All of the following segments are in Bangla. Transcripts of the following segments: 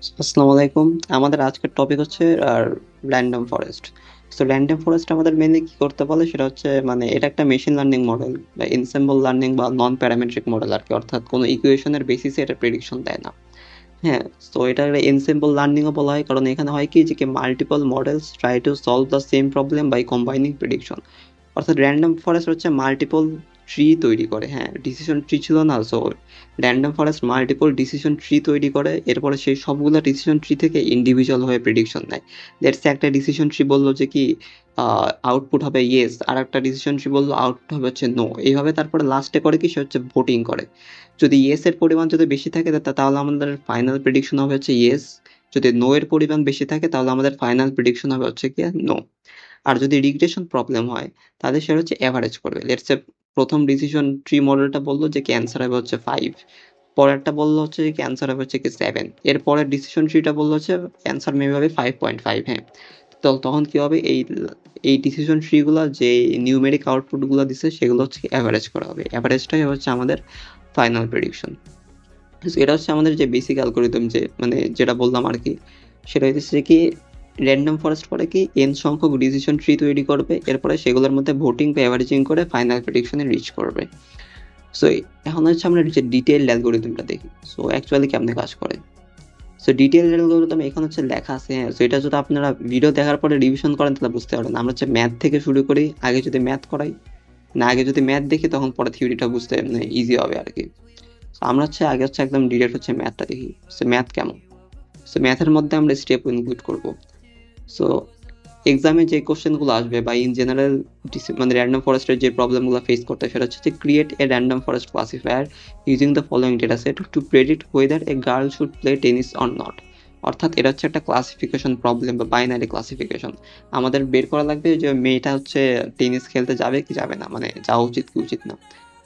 আসসালামু আলাইকুম। আমাদের আজকের টপিক হচ্ছে random forest. So random forest আমাদের মেইনলি কি করতে বলে সেটা হচ্ছে মানে এটা একটা মেশিন লার্নিং মডেল বা এনসেম্বল লার্নিং বা নন প্যারামেট্রিক মডেল আরকি। অর্থাৎ কোনো ইকুয়েশনের বেসিসে এটা প্রেডিকশন দেয় না। হ্যাঁ, তো এটার এনসেম্বল লার্নিংও বলা হয় কারণ এখানে হয় কি যে multiple models try to solve the same problem by combining prediction. অর্থাৎ র‍্যান্ডম ফরেস্ট হচ্ছে মাল্টিপল ট্রি তৈরি করে। হ্যাঁ, ডিসিশন ট্রি ছিল না, so random forest multiple decision tree তৈরি করে, এরপরে সেই সবগুলা ডিসিশন ট্রি থেকে ইন্ডিভিজুয়াল হয়ে প্রেডিকশন দেয়। লেটস সে একটা ডিসিশন ট্রি বললো যে কি আউটপুট হবে ইয়েস, আর একটা ডিসিশন ট্রি বললো আউটপুট হবে হচ্ছে নো। এইভাবে তারপরে লাস্টে করে কি সে হচ্ছে ভোটিং করে। যদি ইয়েস এর পরিমাণ যদি বেশি থাকে তাহলে আমাদের ফাইনাল প্রেডিকশন হবে হচ্ছে ইয়েস। যদি নো এর পরিমাণ বেশি থাকে তাহলে আমাদের ফাইনাল প্রেডিকশন হবে হচ্ছে কি নো। আর যদি রিগ্রেশন প্রবলেম হয় তাহলে সেটা হচ্ছে এভারেজ করবে। লেটস সে প্রথম ডিসিশন ট্রি মডেলটা বললো যে কি অ্যান্সার হবে হচ্ছে 5, পরেরটা বললো হচ্ছে কি অ্যান্সার হবে হচ্ছে কি 7, এর পরের ডিসিশন ট্রিটা বললো হচ্ছে অ্যান্সার মেবি হবে 5.5। হ্যাঁ, তো তখন কি হবে, এই ডিসিশন ট্রি গুলা যে নিউমেরিক আউটপুট গুলো দিচ্ছে সেগুলো হচ্ছে এভারেজ করা হবে। এভারেজটাই হচ্ছে আমাদের ফাইনাল প্রেডিকশন। এটা হচ্ছে আমাদের যে বেসিক অ্যালগরিদম, যে মানে যেটা বললাম আর কি, সেটা হচ্ছে কি র্যান্ডম ফরেস্ট করে কি এন সংখ্যক ডিসিশন ট্রি তৈরি করবে, এরপরে সেগুলোর মধ্যে ভোটিং বা এভারেজিং করে ফাইনাল প্রেডিকশনে রিচ করবে। সো এখন হচ্ছে আমরা যে ডিটেইল অ্যালগরিদমটা দেখি। সো অ্যাকচুয়ালি কেমনে কাজ করে। সো ডিটেইল অ্যালগরিদম এখানে হচ্ছে লেখা আছে। হ্যাঁ, সো এটা যদি আপনারা ভিডিও দেখার পরে রিভিশন করেন তাহলে বুঝতে পারবেন। আমরা হচ্ছে ম্যাথ থেকে শুরু করি, আগে যদি ম্যাথ করাই না, আগে যদি ম্যাথ দেখি তখন পরে থিওরিটা বুঝতে মানে ইজি হবে আর কি। সো আমরা হচ্ছে আগে হচ্ছে একদম ডিরেক্ট হচ্ছে ম্যাথটা দেখি। সো ম্যাথ কেমন। সো ম্যাথের মধ্যে আমরা স্টেপ ইনক্লুড করব। সো এক্সামে যে কোশ্চেনগুলো আসবে বা ইন জেনারেল মানে র্যান্ডম ফরেস্টের যে প্রবলেমগুলো ফেস করতে হয় সেটা হচ্ছে যে create a random forest classifier using the following data set to predict whether a girl should play tennis or not. অর্থাৎ এটা হচ্ছে একটা ক্লাসিফিকেশন প্রবলেম বা বাইনারি ক্লাসিফিকেশন। আমাদের বের করা লাগবে যে মেয়েটা হচ্ছে টেনিস খেলতে যাবে কি যাবে না, মানে যাওয়া উচিত কি উচিত না।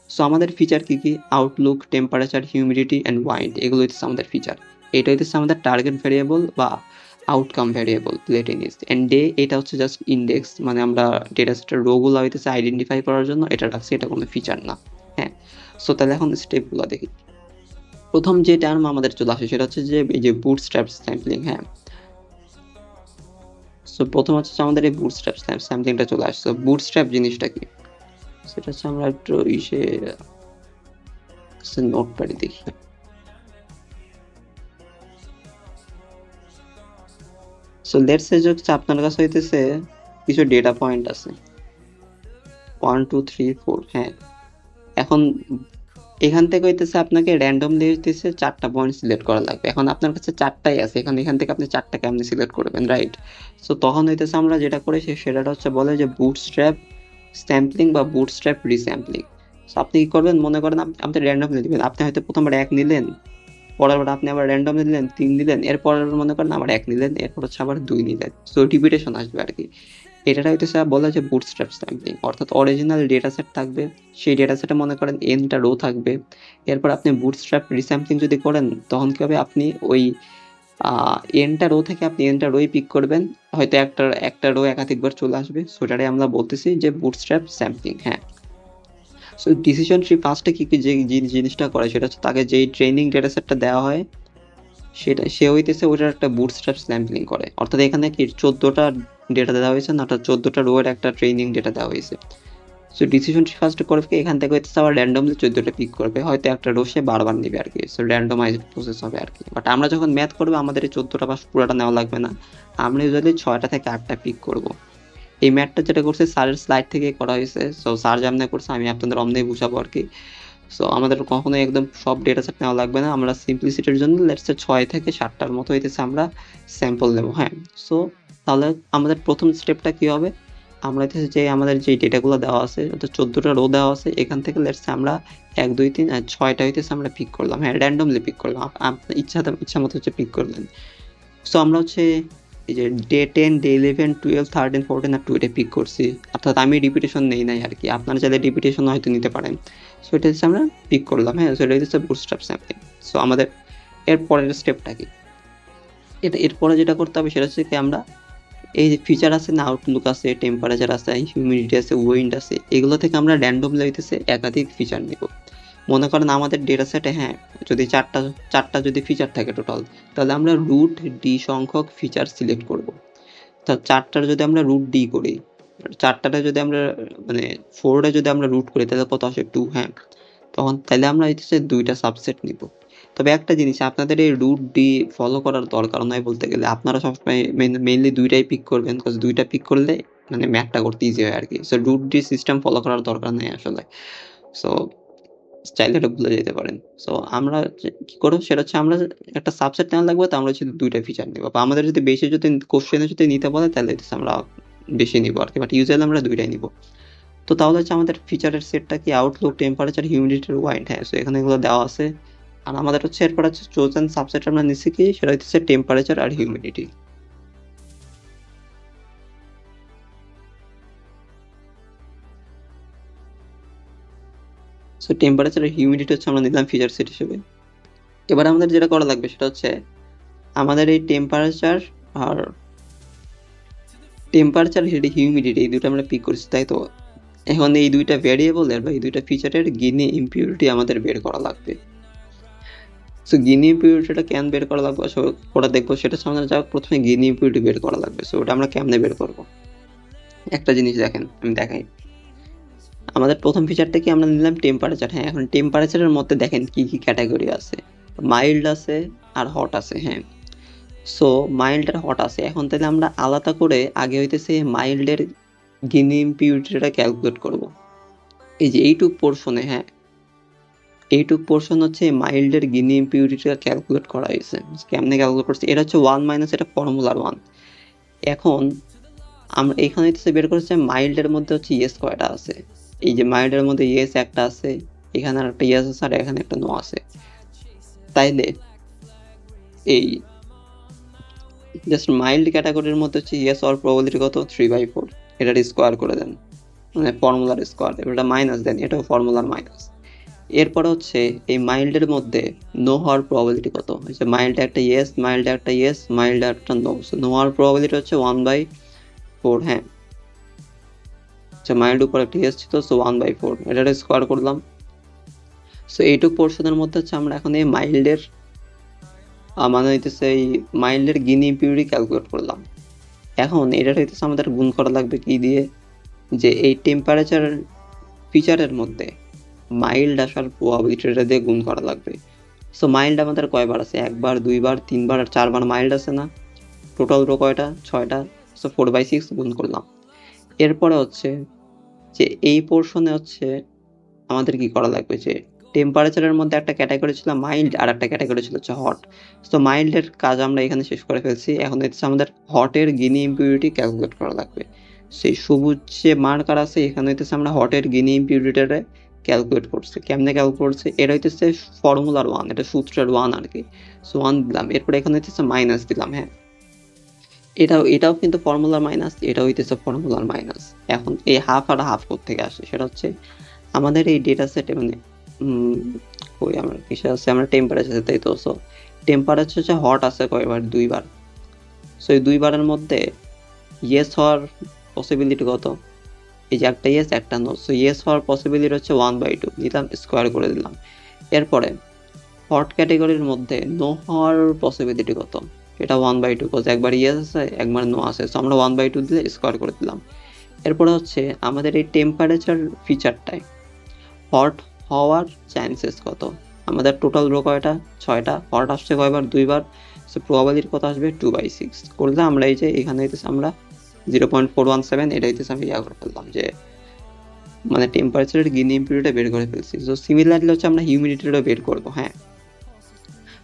সো আমাদের ফিচার কি কি, Outlook, temperature, humidity and wind, এগুলো হচ্ছে আমাদের ফিচার। এটা হচ্ছে আমাদের টার্গেট ভ্যারিয়েবল বা outcome variable play tennis. And day এটা হচ্ছে জাস্ট ইন্ডেক্স, মানে আমরা ডেটা সেটের রোগুলো হইতেছে আইডেন্টিফাই করার জন্য এটা রাখছি, এটা কোনো ফিচার না। হ্যাঁ, সো তাহলে এখন স্টেপগুলো দেখি। প্রথম যে টার্ম আমাদের চলে আসে সেটা হচ্ছে যে এই যে বুটস্ট্র্যাপ স্যাম্পলিং। হ্যাঁ, সো প্রথম হচ্ছে আমাদের এই বুটস্ট্র্যাপ স্যাম্পলিংটা চলে আসছে। বুটস্ট্র্যাপ জিনিসটা কি সেটা হচ্ছে আমরা একটু নোটপ্যাডে দেখি। সো লেটস সে হচ্ছে আপনার কাছে হইতেছে কিছু ডেটা পয়েন্ট আছে 1 2 3 4। হ্যাঁ, এখন এখান থেকে হইতেছে আপনাকে র্যান্ডমলি হইতেছে 4টা পয়েন্ট সিলেক্ট করা লাগবে। এখন আপনার কাছে 4টাই আছে, এখান থেকে আপনি 4টা কেমনে সিলেক্ট করবেন, রাইট? সো তখন হইতেছে আমরা যেটা করি সেটা হচ্ছে বলে যে বুটস্ট্র্যাপ স্যাম্পলিং বা বুটস্ট্র্যাপ রিস্যাম্পলিং। সো আপনি কি করবেন, মনে করেন আপনি র্যান্ডমলি দিবেন। আপনি হয়তো প্রথমবার 1 নিলেন, পরের বার আপনি আবার র্যান্ডমলি দিলেন 3 দিলেন, এরপরের মনে করেন আবার 1 নিলেন, এরপর হচ্ছে আবার 2 নিলেন। সো রিপিটেশন আসবে আর কি। এটা হইতেছে বলা যে বুটস্ট্র্যাপ স্যাম্পলিং। অর্থাৎ অরিজিনাল ডেটা সেট থাকবে, সেই ডেটা সেটে মনে করেন এনটা রো থাকবে। এরপর আপনি বুটস্ট্র্যাপ রিস্যাম্পলিং যদি করেন তখন কি হবে, আপনি ওই এনটা রো থেকে আপনি এনটা রোই পিক করবেন। হয়তো একটা রো একাধিকবার চলে আসবে, সেটারে আমরা বলতেছি যে বুটস্ট্র্যাপ স্যাম্পলিং। হ্যাঁ, সো ডিসিশন ট্রি ফার্স্টে কি কি যে জিনিসটা করে সেটা হচ্ছে তাকে যেই ট্রেনিং ডেটা সেটটা দেওয়া হয় সেটা সে হইতেছে ওটার একটা বুটস্ট্র্যাপ স্যাম্পলিং করে। অর্থাৎ এখানে কি 14টা ডেটা দেওয়া হয়েছে না, অর্থাৎ 14টা রো এর একটা ট্রেনিং ডেটা দেওয়া হয়েছে। সো ডিসিশন ট্রি ফার্স্ট করে এখান থেকে হইতেছে আবার র্যান্ডমলি 14টা পিক করবে, হয়তো একটা রো সে বারবার নেবে আর কি। সো র্যান্ডমাইজড প্রসেস হবে আর কি। বাট আমরা যখন ম্যাথ করবো আমাদের এই 14টা বা পুরোটা নেওয়া লাগবে না, আমরা ইউজুয়ালি 6টা থেকে 8টা পিক করব। এই ম্যাথটা যেটা করছে স্যারের স্লাইড থেকে করা হয়েছে। সো স্যার যেমন করছে আমি আপনাদের অমনি বুঝাবো আর কি। সো আমাদের কখনোই একদম সব ডেটা সেট নেওয়া লাগবে না। আমরা সিম্পলিসিটির জন্য লেটস সে 6 থেকে 7টার মতো হইতেছে আমরা স্যাম্পল নেব। হ্যাঁ, সো তাহলে আমাদের প্রথম স্টেপটা কি হবে, আমরা হইতেছে যে আমাদের যে ডেটাগুলো দেওয়া আছে অর্থাৎ 14টা রো দেওয়া আছে, এখান থেকে লেটস সে আমরা 1 2 3 আর 6টা হইতেছে আমরা পিক করলাম। হ্যাঁ, র্যান্ডমলি পিক করলাম, আপনার ইচ্ছা মতো হচ্ছে পিক করলেন। সো আমরা হচ্ছে এই যে ডে 10 ডে 11 12 13 14 আর 2 এটা পিক করছি। অর্থাৎ আমি রিপিটেশন নেই নাই আর কি, আপনারা চাইলে রিপিটেশন হয়তো নিতে পারেন। সো এটা হচ্ছে আমরা পিক করলাম। হ্যাঁ, সো এটা হচ্ছে বুটস্ট্র্যাপ স্যাম্পলিং। সো আমাদের এর পরের স্টেপটা কি, এরপরে যেটা করতে হবে সেটা হচ্ছে কি আমরা এই যে ফিচার আছে না, আউটলুক আছে, টেম্পারেচার আছে, হিউমিডিটি আছে, উইন্ড আছে, এগুলো থেকে আমরা র্যান্ডমলি হইতেছে একাধিক ফিচার নিব। মনে করেন আমাদের ডেটা সেটে যদি চারটা যদি ফিচার থাকে টোটাল, তাহলে আমরা রুট ডি সংখ্যক ফিচার সিলেক্ট করব। তা চারটার যদি আমরা রুট ডি করি, চারটাটা যদি আমরা মানে 4 যদি আমরা রুট করি তাহলে কত আসে 2, তখন তাহলে আমরা হচ্ছে 2টা সাবসেট নিব। তবে একটা জিনিস, আপনাদের এই রুট ডি ফলো করার দরকার নয় বলতে গেলে, আপনারা সবসময় মেইনলি 2টাই পিক করবেন, বিকজ 2টা পিক করলে মানে ম্যাথটা করতে ইজি হয় আর কি। So root D system follow করার দরকার নেই আসলে। সো চাইলে এটা ভুলে যেতে পারেন। সো আমরা কি করবো সেটা হচ্ছে, আমরা একটা সাবসেট নেওয়া লাগবে, তো আমরা হচ্ছে 2টা ফিচার নেবো। বা আমাদের যদি বেশি যদি কোশ্চেনে যদি নিতে বলে তাহলে হচ্ছে আমরা বেশি নিবো আর কি, বাট ইউজুয়ালি আমরা 2টাই নিবো। তো তাহলে হচ্ছে আমাদের ফিচারের সেটটা কি Outlook, temperature, humidity, wide, so এখানে এগুলো দেওয়া আছে। আর আমাদের হচ্ছে এরপর হচ্ছে চোজেন সাবসেট আমরা নিচ্ছি কি, সেটা হচ্ছে টেম্পারেচার আর হিউমিডিটি। সো টেম্পারেচার আর হিউমিডিটি হচ্ছে আমরা নিলাম ফিচার সেট হিসেবে। এবার আমাদের যেটা করা লাগবে সেটা হচ্ছে আমাদের এই টেম্পারেচার আর হিউমিডিটি এই দুটো আমরা পিক করছি, তাই তো? এখন এই 2টা ভ্যারিয়েবলের বা এই 2টা ফিচারের গিনি ইম্পিউরিটি আমাদের বের করা লাগবে। সো গিনি ইম্পিউরিটিটা কেন বের করা লাগবে ওটা দেখবো, সেটা সামনে যাক। প্রথমে গিনি ইম্পিউরিটি বের করা লাগবে। সো ওটা আমরা কেমনে বের করবো, একটা জিনিস দেখেন, আমি দেখাই। আমাদের প্রথম ফিচারটা কি আমরা নিলাম টেম্পারেচার। এখন টেম্পারেচারের মধ্যে দেখেন কি কি ক্যাটাগরি আছে, মাইল্ড আছে আর হট আছে। সো মাইল্ড আর হট আছে। এখন তাহলে আমরা আলাদা করে আগে হইতেছে মাইল্ডের গিনি ইম্পিউরিটিটা ক্যালকুলেট করব। এই যে এইটুক পোর্শনে, এইটুক পোর্শন হচ্ছে মাইল্ডের গিনি ইম্পিউরিটিটা ক্যালকুলেট করা হয়েছে। কেমনে ক্যালকুলেট করছে, এটা হচ্ছে 1 মাইনাস এটা ফর্মুলার 1। এখন আমরা এখানে হচ্ছে বের করেছে মাইল্ডের মধ্যে হচ্ছে ইয়েস কয়টা আছে। এই যে মাইল্ডের মধ্যে ইয়েস একটা আছে, এখানে আর একটা ইয়েস আছে, আর এখানে একটা নো আছে। তাইলে এই জাস্ট মাইল্ড ক্যাটাগরির মধ্যে হচ্ছে ইয়েস হওয়ার প্রবাবিলিটি কত, 3/4। এটার স্কোয়ার করে দেন, মানে ফর্মুলার স্কোয়ার। এটা মাইনাস দেন, এটাও ফর্মুলার মাইনাস। এরপরে হচ্ছে এই মাইল্ডের মধ্যে নো হওয়ার প্রবাবিলিটি কত, হচ্ছে মাইল্ডে একটা ইয়েস, মাইল্ডে একটা ইয়েস, মাইল্ডে একটা নো। সো নো হওয়ার প্রবাবিলিটি হচ্ছে 1/4। আচ্ছা, মাইল্ড উপর একটা ইয়েস ছিল, সো 1/4, এটার স্কোয়ার করলাম। সো এইটুক পোর্শনের মধ্যে হচ্ছে আমরা এখন এই মাইল্ডের মানে হইতেছে এই মাইল্ডের গিনি ইম্পিউরিটি ক্যালকুলেট করলাম। এখন এটা হইতেছে আমাদের গুণ করা লাগবে কি দিয়ে, যে এই টেম্পারেচার ফিচারের মধ্যে মাইল্ড আসার প্রবাবিলিটিটা দিয়ে গুণ করা লাগবে। সো মাইল্ড আমাদের কয়বার আছে, 1বার, 2বার, 3বার আর 4বার মাইল্ড আছে না? টোটাল রো কয়টা, 6টা। সো 4/6 গুণ করলাম। এরপরে হচ্ছে যে এই পোর্শনে হচ্ছে আমাদের কি করা লাগবে, যে টেম্পারেচারের মধ্যে একটা ক্যাটাগরি ছিল মাইল্ড আর একটা ক্যাটাগরি ছিল হচ্ছে হট। সো মাইল্ডের কাজ আমরা এখানে শেষ করে ফেলছি। এখন হচ্ছে আমাদের হটের গিনি ইম্পিউরিটি ক্যালকুলেট করা লাগবে। সেই সবুজ যে মার্কার আছে এখানে হইতেছে আমরা হটের গিনি ইম্পিউরিটিটা ক্যালকুলেট করছি। কেমনে ক্যালকুলেট করছি, এটা হইতেছে ফর্মুলার 1, এটা সূত্রের 1 আর কি। সো 1 দিলাম, এরপরে এখানে হইতেছে মাইনাস দিলাম। এটাও কিন্তু ফর্মুলার মাইনাস, এটা হইতেছে ফর্মুলার মাইনাস। এখন এই হাফ আর হাফ থেকে আসে, সেটা হচ্ছে আমাদের এই ডেটা সেটে মানে ওই আমরা কিসে আছে, আমরা টেম্পারেচার, তাই তো? সো টেম্পারেচার হচ্ছে হট আছে কয়বার, 2বার। সো এই 2বারের মধ্যে ইয়েস হওয়ার পসিবিলিটি কত, এই যে একটা ইয়েস একটা নো। সো ইয়েস হওয়ার পসিবিলিটি হচ্ছে 1/2, নিলাম, স্কোয়ার করে দিলাম। এরপরে হট ক্যাটাগরির মধ্যে নো হওয়ার পসিবিলিটি কত, এটা 1/2, বিকজ একবার ইয়েস আছে একবার নো আছে। সো আমরা 1/2 দিলে স্কোয়ার করে দিলাম। এরপরে হচ্ছে আমাদের এই টেম্পারেচার ফিচারটায় হট হওয়ার চান্সেস কত, আমাদের টোটাল রো কয়টা, 6টা। হট আসছে কয়বার, 2বার। সো প্রবাবিলিটি কত আসবে, 2/6 করলে আমরা এই যে এখানে হইতেছে আমরা 0.417, এটা হইতেছে আমি ইয়া করে ফেললাম, যে মানে টেম্পারেচারের গিনি ইম্পিউরিটিটা বের করে ফেলছি। সো সিমিলারলি হচ্ছে আমরা হিউমিডিটিটা বের করবো।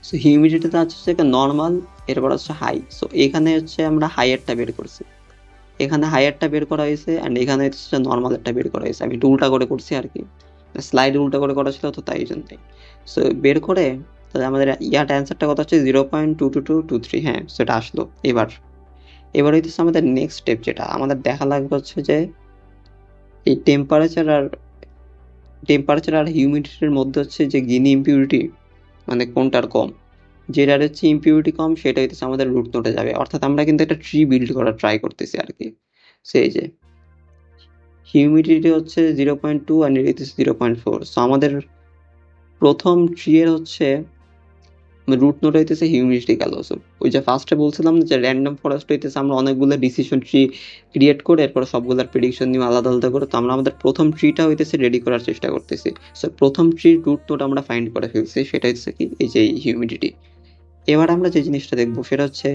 সো হিউমিডিটিটা হচ্ছে একটা নর্মাল, এরপর হচ্ছে হাই। সো এখানে হচ্ছে আমরা হাইয়ারটা বের করছি, এখানে হাইয়ারটা বের করা হয়েছে, অ্যান্ড এখানে হচ্ছে নর্মালেরটা বের করা হয়েছে। আমি একটু উল্টা করে করছি আর কি, স্লাইড উল্টা করে করা ছিল তো তাই জন্যই। সো বের করে তাহলে আমাদের অ্যান্সারটা কত হচ্ছে 0.22223। সেটা আসলো। এবার হইতেছে আমাদের নেক্সট স্টেপ, যেটা আমাদের দেখা লাগবে হচ্ছে যে এই টেম্পারেচার আর হিউমিডিটির মধ্যে হচ্ছে যে গিনি ইম্পিউরিটি মানে কোনটার কম, যেটার হচ্ছে ইম্পিউরিটি কম সেটা হইতেছে আমাদের রুট নোটে যাবে। অর্থাৎ আমরা কিন্তু একটা ট্রি বিল্ড করার ট্রাই করতেছি আর কি। সেই যে হিউমিডিটি হচ্ছে 0.2 আর এটা হচ্ছে 0.4। সো আমাদের প্রথম ট্রি এর হচ্ছে রুট নোড হইতেছে হিউমিডিটি গেল। সো ওই যে ফার্স্টে বলছিলাম যে র্যান্ডম ফরেস্ট হইতেছে আমরা অনেকগুলো ডিসিশন ট্রি ক্রিয়েট করে এরপর সবগুলোর প্রেডিকশন নিয়ে আলাদা আলাদা করে, তো আমরা আমাদের প্রথম ট্রিটা হইতেছে রেডি করার চেষ্টা করতেছি। সো প্রথম ট্রির রুট নোড আমরা ফাইন্ড করে ফেলছি, সেটা হচ্ছে কি এই যে হিউমিডিটি। এবার আমরা যে জিনিসটা দেখবো সেটা হচ্ছে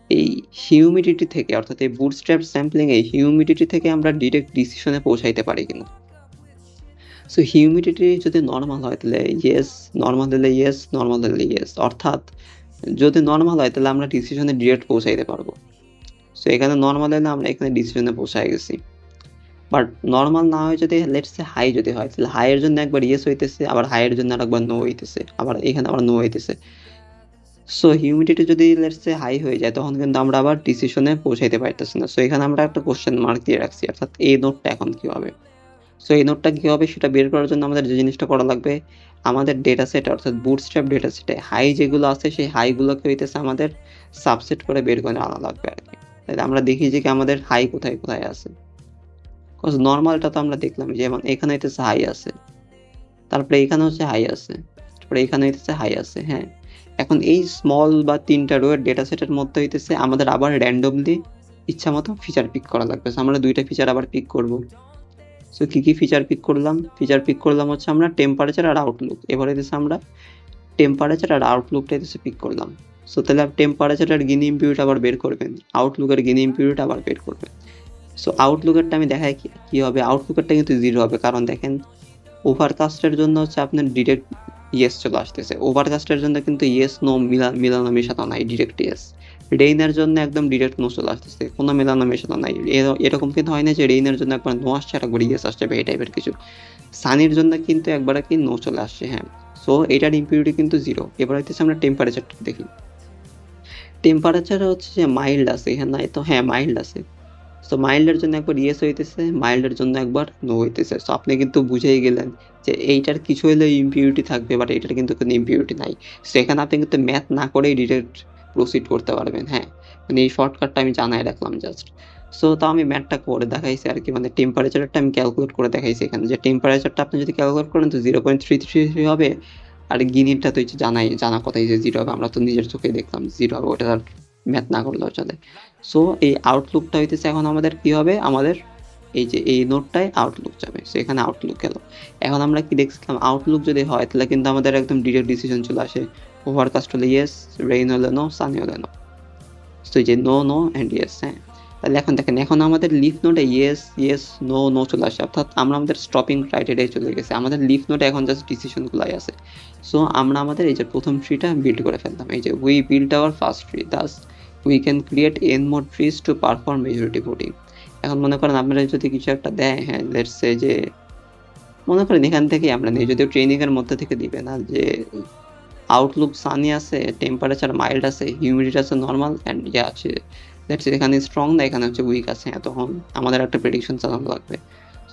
এই হিউমিডিটি থেকে, অর্থাৎ এই বুটস্ট্র্যাপ স্যাম্পলিং এই হিউমিডিটি থেকে আমরা ডিরেক্ট ডিসিশনে পৌঁছাইতে পারি কিনা। সো হিউমিডিটি যদি নর্মাল হয় তাহলে ইয়েস, নর্মাল হলে ইয়েস, নর্মাল হলে ইয়েস, অর্থাৎ যদি নর্মাল হয় তাহলে আমরা ডিসিশনে ডিরেক্ট পৌঁছাইতে পারবো। সো এখানে নর্মাল হলে আমরা এখানে ডিসিশনে পৌঁছাই গেছি। বাট নর্মাল না হয় যদি লেটস সে হাই যদি হয় তাহলে হাইয়ের জন্য একবার ইয়েস হইতেছে, আবার হাইয়ের জন্য আরেকবার নো হইতেছে, আবার এখানে আবার নো হইতেছে। সো হিউমিডিটি যদি লেটস সে হাই হয়ে যায় তখন কিন্তু আমরা আবার ডিসিশনে পৌঁছাইতে পারতেছি না। সো এখানে আমরা একটা কোশ্চেন মার্ক দিয়ে রাখছি, অর্থাৎ এই নোটটা এখন কি হবে। সো এই নোটটা কি হবে সেটা বের করার জন্য আমাদের যে জিনিসটা করা লাগবে, আমাদের ডেটা সেট অর্থাৎ বুটস্ট্র্যাপ ডেটা সেটে হাই যেগুলো আছে সেই হাইগুলোকে হইতেছে আমাদের সাবসেট করে বের করে আনা লাগবে আর কি। তাহলে আমরা দেখি যে কি আমাদের হাই কোথায় কোথায় আছে। কজ নর্মালটা তো আমরা দেখলাম, যেমন এখানে হইতেছে হাই আছে, তারপরে এখানে হচ্ছে হাই আছে, তারপরে এখানে হইতেছে হাই আছে। হ্যাঁ, এখন এই স্মল বা 3টা রো এর ডেটা সেটের মধ্যে হইতেছে আমাদের আবার র্যান্ডমলি ইচ্ছা মতো ফিচার পিক করা লাগবে। আমরা 2টা ফিচার আবার পিক করব। সো কি ফিচার পিক করলাম? ফিচার পিক করলাম হচ্ছে আমরা টেম্পারেচার আর আউটলুক। এবারে হচ্ছে আমরা টেম্পারেচার আর আউটলুকটা হচ্ছে পিক করলাম। সো তাহলে টেম্পারেচার আর গিনি ইম্পিউরিটি আবার বের করবেন, আউটলুকের গিনি ইম্পিউরিটি আবার বের করবেন। সো আউটলুকেরটা আমি দেখাই কি হবে। আউটলুকেরটা কিন্তু 0 হবে, কারণ দেখেন ওভারকাস্টের জন্য হচ্ছে আপনার ডিরেক্ট ইয়েস চলে আসতেছে। ওভারকাস্টের জন্য কিন্তু ইয়েস নো মিলানো মেশানো নাই, ডিরেক্ট ইয়েস। রেইনের জন্য একদম ডিরেক্ট নো চলে আসতেছে, কোনো মেলানো মেশানো নাই। এরকম কিন্তু হয় না যে রেইনের জন্য একবার নো আসছে আর একবার ইয়েস আসছে এই টাইপের কিছু। সানির জন্য কিন্তু একবার কি নো চলে আসছে। হ্যাঁ, সো এটার ইম্পিউরিটি কিন্তু 0। এবার হইতেছে আমরা টেম্পারেচারটা দেখি। টেম্পারেচার হচ্ছে যে মাইল্ড আছে, হ্যাঁ নাই তো, হ্যাঁ মাইল্ড আছে। সো মাইল্ডের জন্য একবার ইয়েস হইতেছে, মাইল্ডের জন্য একবার নো হইতেছে। সো আপনি কিন্তু বুঝেই গেলেন যে এইটার কিছু হলে ইম্পিউরিটি থাকবে, বাট এইটার কিন্তু কোনো ইম্পিউরিটি নাই। সো এখানে আপনি কিন্তু ম্যাথ না করেই ডিরেক্ট প্রসিড করতে পারবেন। হ্যাঁ, মানে এই শর্টকাটটা আমি জানাই রাখলাম জাস্ট। সো তাও আমি ম্যাথটা করে দেখাইছি আর কি, মানে টেম্পারেচারটা আমি ক্যালকুলেট করে দেখাইছি এখানে, যে টেম্পারেচারটা আপনি যদি ক্যালকুলেট করেন তো 0.333 হবে। আর গিনিরটা তো জানা কথাই যে 0 হবে, আমরা তো নিজের চোখে দেখলাম 0 হবে, ওটা আর ম্যাথ না করলেও চলে। সো এই আউটলুকটা হইতেছে এখন আমাদের কি হবে, আমাদের এই যে এই নোটটায় আউটলুক যাবে। সো এখানে আউটলুক গেল। এখন আমরা কি দেখছিলাম, আউটলুক যদি হয় তাহলে কিন্তু আমাদের একদম ডিরেক্ট ডিসিশন চলে আসে। ওভারকাস্ট হলে ইয়েস, রেইন হলে নো, সানি হলে নো। সো এই যে নো নো অ্যান্ড ইয়েস। হ্যাঁ, তাহলে এখন দেখেন এখন আমাদের লিফ নোটে ইয়েস ইয়েস নো নো চলে আসে, অর্থাৎ আমরা আমাদের স্টপিং ক্রাইটেরিয়ায় চলে গেছে। আমাদের লিফ নোটে এখন জাস্ট ডিসিশনগুলাই আছে। সো আমরা আমাদের এই যে প্রথম ট্রিটা বিল্ড করে ফেললাম, এই যে we build our first tree, Das we can create n more trees to perform majority voting. এখন মনে করেন আপনারা যদি কিছু একটা দেয়, হ্যাঁ লেটস সে যে মনে করেন এখান থেকে আমরা নিই, যদিও ট্রেনিং এর মধ্যে থেকে দিবে না, যে আউটলুক সানি আছে, টেম্পারেচার মাইল্ড আছে, হিউমিডিটি আছে নর্মাল, অ্যান্ড ইয়ে আছে লেটস সে এখানে স্ট্রং না এখানে হচ্ছে উইক আছে। হ্যাঁ, তখন আমাদের একটা প্রেডিকশন চালানো লাগবে।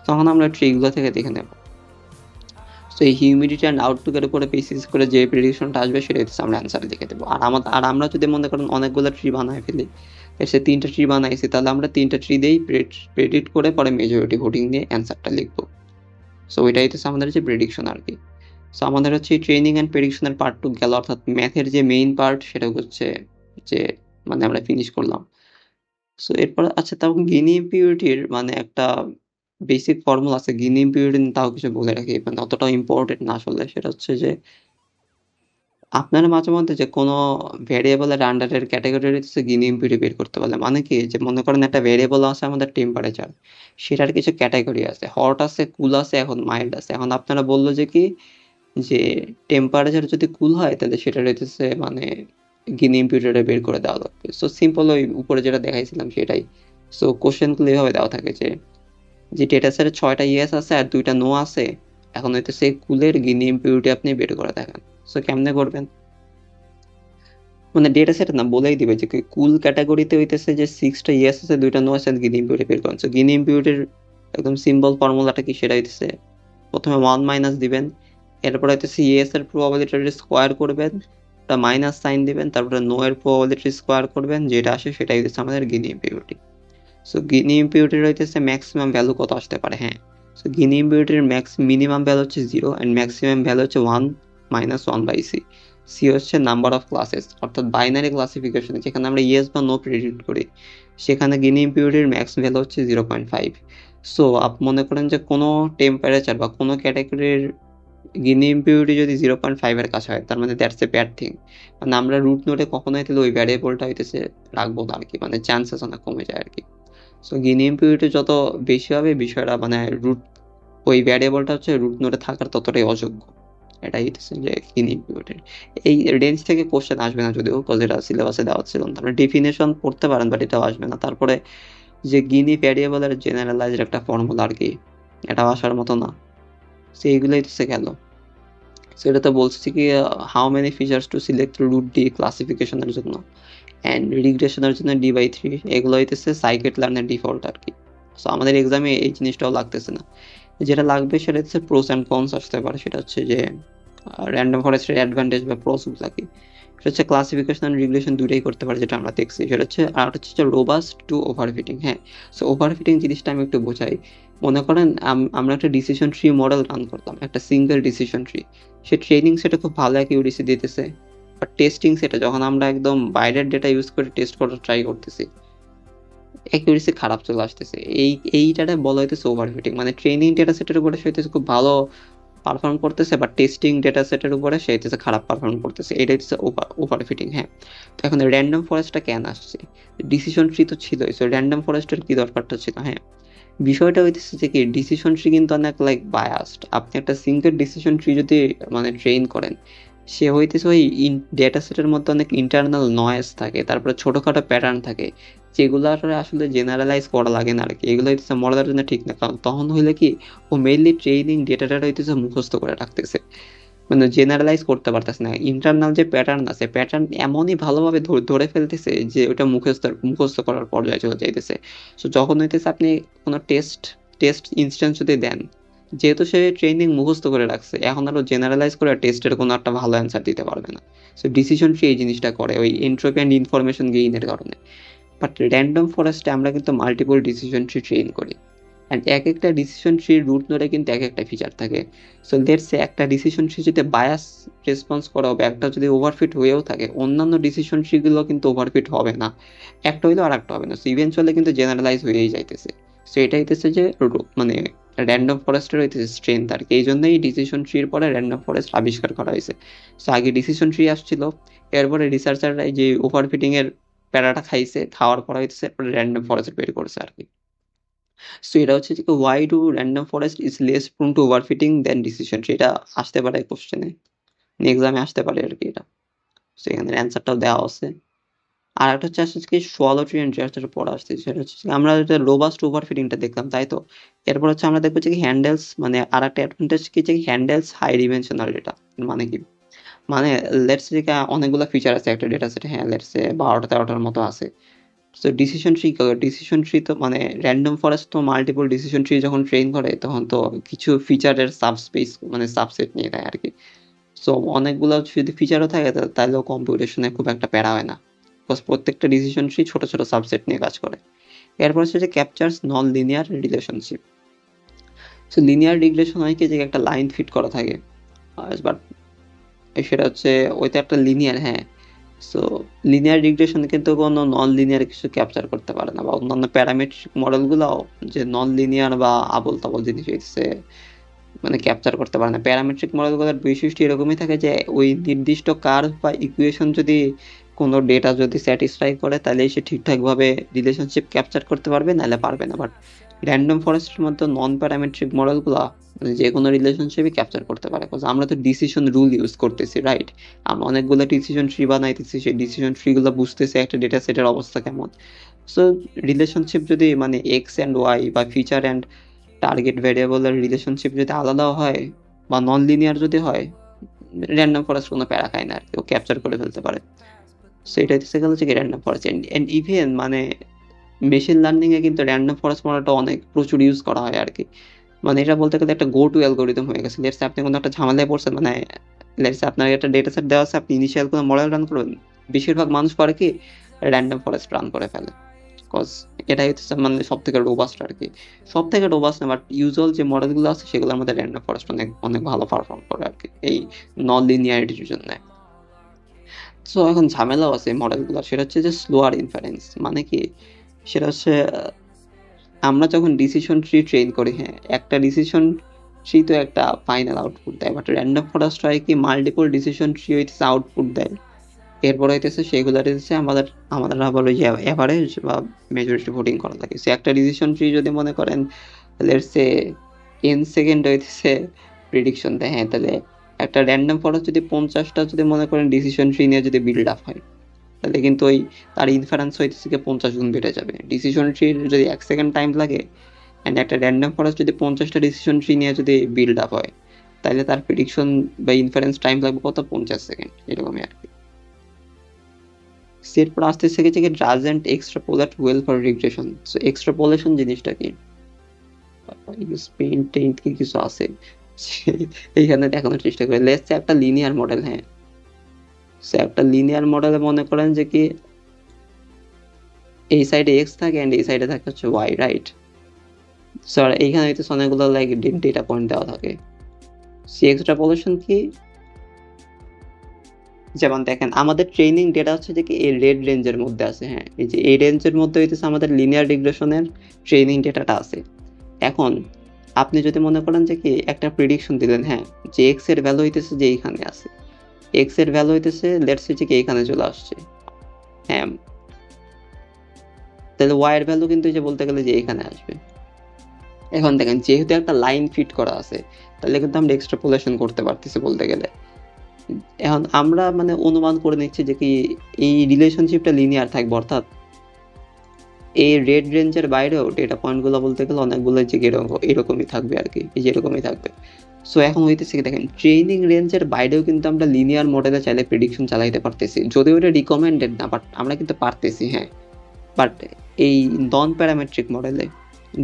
তখন আমরা ট্রিগুলো থেকে দেখে নেব। সো এই হিউমিডিটি অ্যান্ড আউটলুকের উপরে বেসিস করে যে প্রেডিকশনটা আসবে সেটা হচ্ছে আমরা অ্যান্সারে লিখে দেবো। আর আমরা যদি মনে করেন অনেকগুলো ট্রি বানায় ফেলি, সে 3টা ট্রি বানাইছি, তাহলে আমরা 3টা ট্রি দিয়েই প্রেডিক্ট করে পরে মেজরিটি ভোটিং নিয়ে অ্যান্সারটা লিখবো। সো এটাই হচ্ছে আমাদের যে প্রেডিকশন আর কি। সো আমাদের হচ্ছে ট্রেনিং অ্যান্ড প্রেডিকশনের পার্ট 2 গেল, অর্থাৎ ম্যাথের যে মেইন পার্ট সেটা হচ্ছে যে মানে আমরা ফিনিশ করলাম। সো এরপর আচ্ছা, তাও গিনি ইম্পিউরিটির মানে একটা বেসিক ফর্মুলা আছে গিনি ইম্পিউরিটি, তাও কিছু বলে রাখি, মানে অতটাও ইম্পর্টেন্ট না আসলে। সেটা হচ্ছে যে আপনারা মাঝে মধ্যে যে কোনো ভ্যারিয়েবলের আন্ডারের ক্যাটাগরি হচ্ছে গিনি ইম্পিউরিটি বের করতে পারলে, মানে কি যে মনে করেন একটা ভ্যারিয়েবল আছে আমাদের টেম্পারেচার, সেটার কিছু ক্যাটাগরি আছে, হট আছে, কুল আছে, এখন মাইল্ড আছে। এখন আপনারা বললো যে কি যে টেম্পারেচার যদি কুল হয় তাহলে সেটা হইতেছে মানে গিনি ইম্পিউরিটি বের করে দেওয়া লাগবে। সো সিম্পল ওই উপরে যেটা দেখাইছিলাম সেটাই। সো কোশ্চেনগুলো এভাবে দেওয়া থাকে যে ডেটা সেটে 6টা ইয়েস আছে আর 2টা নো আছে, এখন হইতেছে কুলের গিনি ইম্পিউরিটি আপনি বের করে দেখেন। সো কেমনে করবেন, মানে ডেটা সেট না বলেই দিবে যে কুল ক্যাটাগরিতে হইতেছে যে 6টা ইয়েস আছে 2টা নো আছে, গিনি ইম্পিউরিটি বের করেন। সো গিনি ইম্পিউরিটির একদম সিম্পল ফর্মুলাটা কি, সেটা হইতেছে প্রথমে 1 মাইনাস দিবেন, এরপর হইতেছে ইয়েস এর প্রবাবিলিটি স্কোয়ার করবেন, একটা মাইনাস সাইন দিবেন, তারপরে নো এর প্রবাবিলিটি স্কোয়ার করবেন, যেটা আসে সেটাই হইতেছে আমাদের গিনি ইম্পিউরিটি। সো গিনি ইম্পিউরিটির হইতেছে ম্যাক্সিমাম ভ্যালু কত আসতে পারে। হ্যাঁ, সো গিনি ইম্পিউরিটির মিনিমাম ভ্যালু হচ্ছে 0 অ্যান্ড ম্যাক্সিমাম ভ্যালু হচ্ছে 1 মাইনাস 1/c। সি হচ্ছে নাম্বার অফ ক্লাসেস, অর্থাৎ বাইনারি ক্লাসিফিকেশন যেখানে আমরা ইয়েস বা নো প্রেডিক্ট করি, সেখানে গিনি ইম্পিউরিটির ম্যাক্স ভ্যালু হচ্ছে 0.5। সো মনে করেন যে কোনো টেম্পারেচার বা কোনো ক্যাটাগরির গিনি ইম্পিউরিটি যদি 0.5-এর কাছে হয়, তার মানে দ্যাটস এ ব্যাড থিং। মানে আমরা রুট নোটে কখনোই তাহলে ওই ভ্যারিয়েবলটা হইতেছে রাখবো না আর কি, মানে চান্সেস অনেক কমে যায় আর কি। সো গিনি ইম্পিউরিটি যত বেশি হবে বিষয়টা মানে রুট ওই ভ্যারিয়েবলটা হচ্ছে রুট নোটে থাকার ততটাই অযোগ্য। এটাই হচ্ছে যে গিনি ইম্পিউরিটির এই রেঞ্জ থেকে কোশ্চেন আসবে না যদিও, কজ এটা সিলেবাসে দেওয়া ছিল না। আপনারা ডেফিনেশন পড়তে পারেন বাট এটাও আসবে না। তারপরে যে গিনি ভ্যারিয়েবলের জেনারেলাইজড একটা ফর্মুলা আর কি, এটাও আসার মতো না। সো এইগুলোই হচ্ছে গেল। সো এটা তো বলছি কি how many features to select root D ক্লাসিফিকেশনের জন্য অ্যান্ড রিগ্রেশনের জন্য D/3, এগুলো হইতেছে সাইকেট লার্নের ডিফল্ট আর কি। সো আমাদের এক্সামে এই জিনিসটাও লাগতেছে না। যেটা লাগবে সেটা হচ্ছে প্রোস অ্যান্ড কনস আসতে পারে, সেটা হচ্ছে যে র্যান্ডম ফরেস্টের অ্যাডভান্টেজ বা প্রসগুলো কি। সেটা হচ্ছে ক্লাসিফিকেশন অ্যান্ড রিগ্রেশন দুটোই করতে পারে, যেটা আমরা দেখছি। সেটা হচ্ছে আর হচ্ছে রোবাস্ট টু ওভারফিটিং। হ্যাঁ, সো ওভারফিটিং জিনিসটা আমি একটু বোঝাই। মনে করেন আমরা একটা ডিসিশন ট্রি মডেল রান করলাম, একটা সিঙ্গেল ডিসিশন ট্রি। সে ট্রেনিং সেটা খুব ভালো অ্যাকিউরেসি দিতেছে, বাট টেস্টিং সেটা যখন আমরা একদম বাইরের ডেটা ইউজ করে টেস্ট করার ট্রাই করতেছি, অ্যাকিউরেসি খারাপ চলে আসতেছে। এইটাতে বলা হইতেছে ওভারফিটিং। মানে ট্রেনিং ডেটা সেটের উপরে সে হইতেছে খুব ভালো পারফর্ম করতেছে, বা টেস্টিং ডেটা সেটের উপরে সে হইতেছে খারাপ পারফর্ম করতেছে, এটা হচ্ছে ওভারফিটিং। হ্যাঁ, তো এখন র্যান্ডম ফরেস্টটা কেন আসছে? ডিসিশন ট্রি তো ছিলই, সো র্যান্ডম ফরেস্টের কি দরকারটা ছিল? হ্যাঁ, বিষয়টা হইতেছে যে কি ডিসিশন ট্রি কিন্তু অনেক লাইক বায়াসড। আপনি একটা সিঙ্গেল ডিসিশন ট্রি যদি মানে ট্রেন করেন, সে হইতেছে ওই ডেটা সেটের মধ্যে অনেক ইন্টারনাল নয়েজ থাকে, তারপরে ছোটখাটো প্যাটার্ন থাকে, যেগুলো আসলে জেনারেলাইজ করা লাগে না আর কি। এগুলো হইতেছে মডেলের জন্য ঠিক না, কারণ তখন হইলে কি ও মেইনলি ট্রেনিং ডেটাটা হইতেছে মুখস্থ করে রাখতেছে, মানে জেনারেলাইজ করতে পারতেছে না। ইন্টারনাল যে প্যাটার্ন আছে, প্যাটার্ন এমনই ভালোভাবে ধরে ফেলতেছে যে ওটা মুখস্থ করার পর্যায়ে চলে যাইতেছে। সো যখন হইতেছে আপনি কোনো টেস্ট ইনস্ট্যান্স যদি দেন, যেহেতু সে ট্রেনিং মুখস্থ করে রাখছে, এখন আরো জেনারেলাইজ করে টেস্টের কোনো একটা ভালো অ্যান্সার দিতে পারবে না। সো ডিসিশন ট্রি এই জিনিসটা করে ওই এন্ট্রপি অ্যান্ড ইনফরমেশন গেইনের কারণে। বাট র্যান্ডম ফরেস্টে আমরা কিন্তু মাল্টিপল ডিসিশন ট্রি ট্রেন করি, অ্যান্ড এক একটা ডিসিশন ট্রির রুট নোডে কিন্তু এক একটা ফিচার থাকে। সো লেটস সে একটা ডিসিশন ট্রি যদি বায়াস রেসপন্স করা হবে, একটা যদি ওভারফিট হয়েও থাকে, অন্যান্য ডিসিশন ট্রিগুলো কিন্তু ওভারফিট হবে না, একটা হইলেও আর একটা হবে না। সো ইভেনচুয়ালি কিন্তু জেনারেলাইজ হয়েই যাইতেছে। সো এটা হইতেছে যে র্যান্ডম ফরেস্টের হইতেছে স্ট্রেংথ আর কি। এই জন্যই ডিসিশন ট্রির পরে র্যান্ডম ফরেস্ট আবিষ্কার করা হয়েছে। সো আগে ডিসিশন ট্রি আসছিল, এরপরে রিসার্চাররা যে ওভারফিটিং এর প্যারাটা খাইছে, খাওয়ার পর হইতেছে র্যান্ডম ফরেস্ট বের করছে আর কি। সো এটা হচ্ছে যে why do random forest is less prone to overfitting then decision tree, এটা আসতে পারে কোশ্চেনে, এক্সামে আসতে পারে আর কি এটা। সো এখানে অ্যান্সারটাও দেওয়া আছে। আর একটা হচ্ছে আসছে কি সোয়ালো ট্রি এন্ড যেটা পড়া আসছে, সেটা হচ্ছে আমরা যেটা রোবাস্ট ওভারফিটিংটা দেখলাম, তাই তো। এরপর হচ্ছে আমরা দেখবো যে কি হ্যান্ডেলস, মানে আর একটা অ্যাডভান্টেজ কি যে হ্যান্ডেলস হাই ডিমেনশনাল ডেটা। মানে কি, মানে লেটস যে অনেকগুলো ফিচার আছে একটা ডেটা সেটে, হ্যাঁ লেটস 12টা 13টার মতো আছে। সো ডিসিশন ট্রি তো মানে র্যান্ডম ফরেস্ট তো মাল্টিপল ডিসিশন ট্রি যখন ট্রেন করে, তখন তো কিছু ফিচারের সাবস্পেস মানে সাবসেট নিয়ে নেয় আর কি। সো অনেকগুলো যদি ফিচারও থাকে তাহলেও কম্পিউটেশনে খুব একটা প্যারা হয় না, বিকজ প্রত্যেকটা ডিসিশন ট্রি ছোট ছোট সাবসেট নিয়ে কাজ করে। এরপর হচ্ছে যে captures non linear relationship. So linear regression হয় কি যে একটা লাইন ফিট করা থাকে, বাট সেটা হচ্ছে ওইটা একটা লিনিয়ার। হ্যাঁ, সো লিনিয়ার রিগ্রেশন কিন্তু কোনো নন লিনিয়ার কিছু ক্যাপচার করতে পারে না, বা অন্যান্য প্যারামেট্রিক মডেলগুলোও যে নন লিনিয়ার বা আবল তাবল জিনিস হইতেছে মানে ক্যাপচার করতে পারে না। প্যারামেট্রিক মডেলগুলোর বৈশিষ্ট্য এরকমই থাকে যে ওই নির্দিষ্ট কার্ভ বা ইকুয়েশন যদি কোনো ডেটা যদি স্যাটিসফাই করে, তাহলে সে ঠিকঠাকভাবে রিলেশনশিপ ক্যাপচার করতে পারবে, নাহলে পারবে না। বাট র্যান্ডম ফরেস্টের মধ্যে নন প্যারামেট্রিক মডেলগুলো মানে যে কোনো রিলেশনশিপই ক্যাপচার করতে পারে, বিকজ আমরা তো ডিসিশন রুল ইউজ করতেছি, রাইট? আমরা অনেকগুলো ডিসিশন ট্রি বানাইতেছি, সেই ডিসিশন ট্রিগুলো বুঝতেছি একটা ডেটা সেটের অবস্থা কেমন। সো রিলেশনশিপ যদি মানে এক্স অ্যান্ড ওয়াই বা ফিচার অ্যান্ড টার্গেট ভ্যারিয়েবলের রিলেশনশিপ যদি আলাদাও হয় বা নন লিনিয়ার যদি হয়, র্যান্ডম ফরেস্ট কোনো প্যারা খায় না আর কি, ও ক্যাপচার করে ফেলতে পারে। সো এটা হচ্ছে গেল যে র্যান্ডম ফরেস্ট। অ্যান্ড ইভেন মানে মেশিন লার্নিং এ কিন্তু র্যান্ডম ফরেস্ট মডেলটা অনেক প্রচুর ইউজ করা হয় আর কি। মানে এটা বলতে গেলে একটা গো টু অ্যালগোরিদম হয়ে গেছে। লেটস আপনি কোনো একটা ঝামেলায় পড়ছেন, মানে লেটস আপনার একটা ডেটা সেট দেওয়া আছে, আপনি ইনিশিয়াল কোনো মডেল রান করবেন, বেশিরভাগ মানুষ করে কি র্যান্ডম ফরেস্ট রান করে ফেলে। কজ এটাই হচ্ছে মানে সব থেকে রোবাস্ট আর কি, সব থেকে রোবাস্ট না, বাট ইউজুয়াল যে মডেলগুলো আছে সেগুলো আমাদের র্যান্ডম ফরেস্ট অনেক অনেক ভালো পারফর্ম করে আর কি এই নন লিনিয়ারিটির জন্য। সো এখন ঝামেলাও আছে এই মডেলগুলো, সেটা হচ্ছে যে স্লোয়ার ইনফারেন্স। মানে কি, সেটা হচ্ছে আমরা যখন ডিসিশন ট্রি ট্রেন করি, হ্যাঁ একটা ডিসিশন ট্রি তো একটা ফাইনাল আউটপুট দেয়, বাট র্যান্ডম ফরেস্ট হয় কি মাল্টিপল ডিসিশন ট্রি হইতেছে আউটপুট দেয়, এরপর হইতেছে সেগুলো হচ্ছে আমাদের আমাদের আবার ওই অ্যাভারেজ বা মেজরিটি ভোটিং করা লাগে। সে একটা ডিসিশন ট্রি যদি মনে করেন লেটস সে এন সেকেন্ড হইতেছে প্রিডিকশন দেয়, হ্যাঁ তাহলে একটা র্যান্ডম ফরেস্ট যদি 50টা যদি মনে করেন ডিসিশন ট্রি নিয়ে যদি বিল্ড আপ হয়, তাহলে কিন্তু ওই তার ইনফারেন্স হইতেছে 50 গুণ বেড়ে যাবে। ডিসিশন ট্রির যদি 1 সেকেন্ড টাইম লাগে অ্যান্ড একটা র্যান্ডম ফরেস্ট যদি 50টা ডিসিশন ট্রি নিয়ে যদি বিল্ড আপ হয়, তাহলে তার প্রিডিকশন বা ইনফারেন্স টাইম লাগবে কত, 50 সেকেন্ড, এরকমই আর কি। এরপর আসতেছে কি doesn't extrapolate well for regression. So extrapolation জিনিসটা কি, স্পেন টেন্ট কি কিছু আছে এইখানে দেখানোর চেষ্টা করি। লেটস একটা লিনিয়ার মডেল, হ্যাঁ সো একটা লিনিয়ার মডেলে মনে করেন যে কি এই সাইডে এক্স থাকে এন্ড এই সাইডে থাকে হচ্ছে ওয়াই, রাইট? সো আর এইখানে হইতেছে অনেকগুলো লাইক ডেটা পয়েন্ট দেওয়া থাকে। সি এক্সট্রাপোলেশন কি, যেমন দেখেন আমাদের ট্রেনিং ডেটা হচ্ছে যে কি এই রেড রেঞ্জের মধ্যে আছে, হ্যাঁ এই যে এই রেঞ্জের মধ্যে হইতেছে আমাদের লিনিয়ার রিগ্রেশনের ট্রেনিং ডেটাটা আছে। এখন আপনি যদি মনে করেন যে কি একটা প্রেডিকশন দিলেন, হ্যাঁ যে এক্স এর ভ্যালু হইতেছে যে এইখানে আছে, এক্স এর ভ্যালু হইতেছে লেটস সে যে কি এইখানে চলে আসছে, হ্যাঁ তাহলে ওয়াই এর ভ্যালু কিন্তু যে বলতে গেলে যে এইখানে আসবে। এখন দেখেন যেহেতু একটা লাইন ফিট করা আছে, তাহলে কিন্তু আমরা এক্সট্রাপোলেশন করতে পারতেছি বলতে গেলে। এখন আমরা মানে অনুমান করে নিচ্ছি যে কি এই রিলেশনশিপটা লিনিয়ার থাকবে, অর্থাৎ এই রেড রেঞ্জের বাইরেও ডেটা পয়েন্টগুলো বলতে গেলে অনেকগুলো যে এরকমই থাকবে আর কি, এই যে এরকমই থাকবে। সো এখন হইতেছে কি দেখেন ট্রেনিং রেঞ্জের বাইরেও কিন্তু আমরা লিনিয়ার মডেলে চাইলে প্রেডিকশন চালাইতে পারতেছি, যদিও এটা রিকমেন্ডেড না, বাট আমরা কিন্তু পারতেছি, হ্যাঁ। বাট এই নন প্যারামেট্রিক মডেলে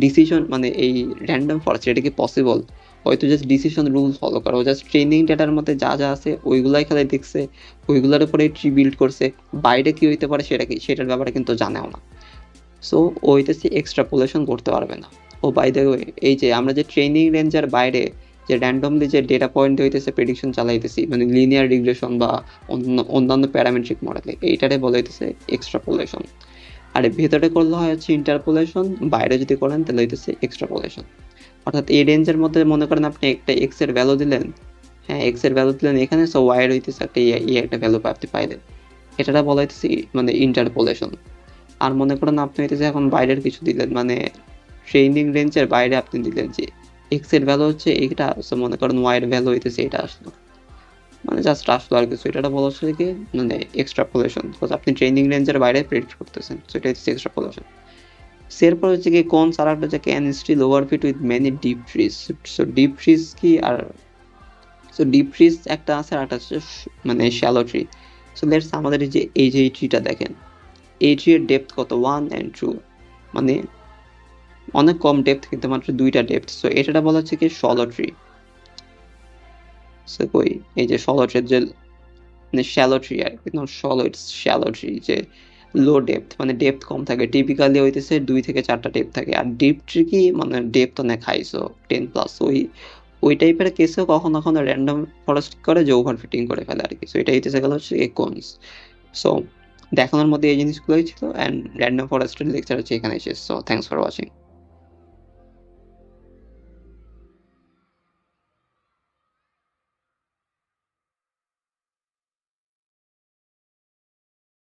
ডিসিশন মানে এই র্যান্ডম ফরেস্ট এটা কি পসিবল? হয়তো জাস্ট ডিসিশন রুল ফলো করা, ও জাস্ট ট্রেনিং ডেটার মধ্যে যা যা আছে ওইগুলাই খেলায় দেখছে, ওইগুলোর উপরে ট্রি বিল্ড করছে, বাইরে কি হইতে পারে সেটা কি সেটার ব্যাপারে কিন্তু জানেও না। সো ও হইতেছে এক্সট্রাপোলেশন করতে পারবে না। ও বাই দ্য ওয়ে এই যে আমরা যে ট্রেনিং রেঞ্জের বাইরে যে র্যান্ডমলি যে ডেটা পয়েন্ট হইতেছে প্রেডিকশন চালাইতেছি মানে লিনিয়ার রিগ্রেশন বা অন্যান্য প্যারামেট্রিক মডেলে, এইটারে বলা হইতেছে এক্সট্রাপোলেশন। আর ভেতরে করলে হয় হচ্ছে ইন্টারপোলেশন, বাইরে যদি করেন তাহলে হইতেছে এক্সট্রাপোলেশন। অর্থাৎ এই রেঞ্জের মধ্যে মনে করেন আপনি একটা এক্স এর ভ্যালু দিলেন, হ্যাঁ এক্স এর ভ্যালু দিলেন এখানে, সো ওয়াই এর হইতেছে একটা একটা ভ্যালু আপনি পাইলেন, এটা বলা হইতেছে মানে ইন্টারপোলেশন। আর মনে করেন আপনি হইতেছে এখন বাইরের কিছু দিলেন, মানে ট্রেনিং রেঞ্জের বাইরে আপনি দিলেন যে এক্স এর ভ্যালু হচ্ছে এইটা, সো মনে করেন ওয়াই এর ভ্যালু হইতেছে এটা আসলো, মানে জাস্ট আসলো আর কিছু, এটা বলা হচ্ছে কি মানে এক্সট্রাপোলেশন, বিকজ আপনি ট্রেনিং রেঞ্জের বাইরে প্রেডিক্ট করতেছেন, সো এটা হচ্ছে এক্সট্রাপোলেশন। এরপর হচ্ছে কি কোনস আর একটা হচ্ছে can still overfit with many deep trees. So deep trees কি, আর সো ডিপ ফ্রিজ একটা আছে আর একটা হচ্ছে মানে শ্যালো ট্রি। সো লেটস আমাদের এই যে এই ট্রিটা দেখেন, এই ট্রি এর ডেপথ কত 1 and 2, মানে অনেক কম ডেপথ কিন্তু মাত্র 2টা ডেপথ। সো এটা বলা হচ্ছে কি শ্যালো ট্রি। সো কই এই যে শ্যালো ট্রি যে মানে শ্যালো ট্রি আর কি, not shallow, it's shallow tree, যে লো ডেপথ মানে ডেপথ কম থাকে, টিপিক্যালি হইতেছে 2 থেকে 4টা ডেপথ থাকে। আর ডিপ ট্রি কি মানে ডেপথ অনেক হাই, সো 10+। ওই টাইপের কেসেও কখনো কখনো র্যান্ডম ফরেস্ট করে যে ওভারফিটিং করে ফেলে আর কি। সো এটা হইতেছে গেল হচ্ছে কোনস। সো দেখানোর মধ্যে এই জিনিসগুলোই ছিল, অ্যান্ড র্যান্ডম ফরেস্টের লেকচার হচ্ছে এখানে শেষ। So thanks for watching.